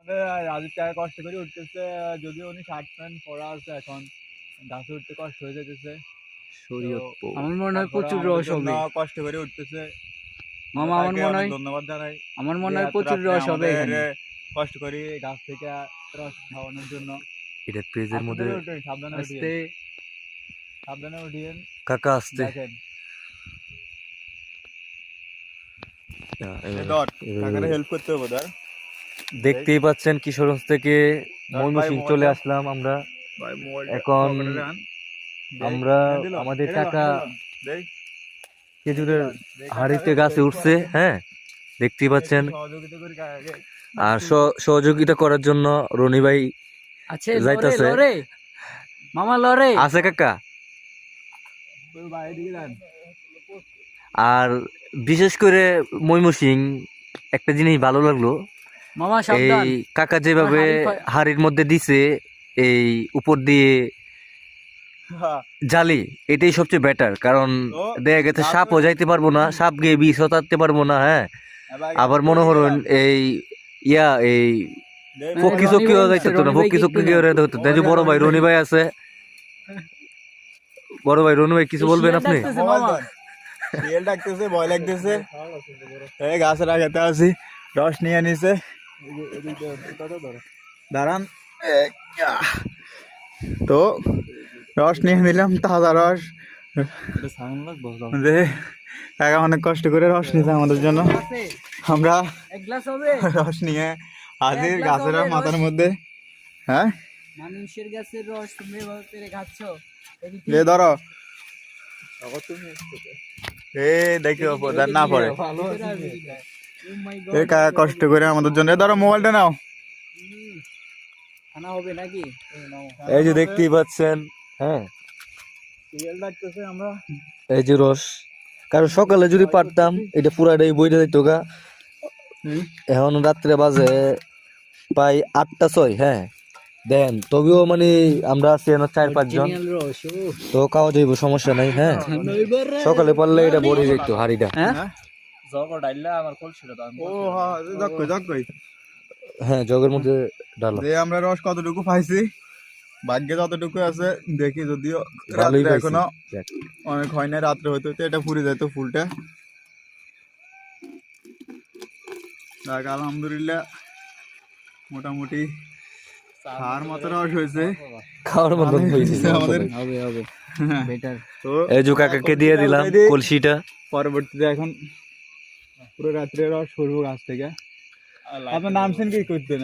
রাজীব কাকা কষ্ট করে উঠতেছে, যদিও উনি শার্ট প্যান্ট পরা আছে, এখন গাছে উঠতে কষ্ট হয়ে যেতেছে। আমার মনে হয় প্রচুর রস হবে। কষ্ট করে উঠতেছে মামা, আমার মনে হয় ধন্যবাদ জানাই। আমার মনে হয় প্রচুর রস হবে এখানে। কষ্ট করি গাছ থেকে রস খাওয়ানোর জন্য। এটা পেজের মধ্যে সাবধানে আস্তে সাবধানে উঠিয়েন কাকা আসছে। দেখেন হেল্প করতে হবে। দেখতেই পাচ্ছেন কিশোরগঞ্জ থেকে ময়মনসিংহ চলে আসলাম আমরা। এখন আমরা আমাদের কাকা খেজুরের হাড়িতে গাছে উঠছে, হ্যাঁ দেখতেই পাচ্ছেন। আর সহযোগিতা করার জন্য রনি ভাই যাইতেছে। মামা লরে আছে কাকা। আর বিশেষ করে ময়মনসিংহ একটা জিনিস ভালো লাগলো, মামা এই কাকা যেভাবে হাড়ির মধ্যে দিছে এই উপর দিয়ে জালি, এটাই সবচেয়ে বেটার। কারণ দেখা গেছে সাপও যাইতে পারবো না, সাপ গিয়ে বিষও তাড়তে পারবো না। হ্যাঁ, আবার মনে করুন এই এই পক্ষী চক্কিও যাইতে হতো না, পক্ষী চক্কি গিয়ে হতো। তাই যে বড় ভাই রনি ভাই আছে, বড় ভাই রনি ভাই কিছু বলবেন আপনি? ডাকতেছে, ভয় লাগতেছে, গাছের আগাতে আছি, রস নিয়ে নিছে, দাঁড়ান। তো রস নিয়ে নিলাম, তাজা রস। কাকা অনেক কষ্ট করে রস নিছে আমাদের জন্য। আমরা রস নিয়ে হাজির গাছের মাথার মধ্যে। হ্যাঁ, মানুষের গাছের রস তুমি খাচ্ছ, ধরো দেখি না পড়ে। কাকা কষ্ট করে আমাদের জন্য। ধরো মোবাইলটা নাও, হবে নাকি? এই যে দেখতেই পাচ্ছেন, হ্যাঁ আমরা এই যে রস। কারণ সকালে যদি পারতাম এটা পুরাটাই বইটা দিত গা। এখন রাত্রে বাজে প্রায় 8টা 6। হ্যাঁ দেন, তবেও মানে আমরা আছি 4-5 জন, তো খাওয়া যাইব, সমস্যা নাই। হ্যাঁ, সকালে পারলে এটা ভরে যেত হাড়িটা। হ্যাঁ, জগের মধ্যে ডালো। আমরা রস কতটুকু পাইছি, ভাগ্যে যতটুকু আছে দেখি। যদিও এখনো অনেক হয় না, রাত্রে হইতে হইতে এটা ফুরে যেত ফুলটা। আলহামদুলিল্লাহ মোটামুটি খাওয়ার মতো রস হয়েছে, খাওয়ার মতো আমাদের। এই যে কাকাকে দিয়ে দিলাম কলসিটা। পরবর্তীতে এখন পুরো রাত্রে রস করবো গাছ থেকে। আপনার নাম শুন কি করতেন?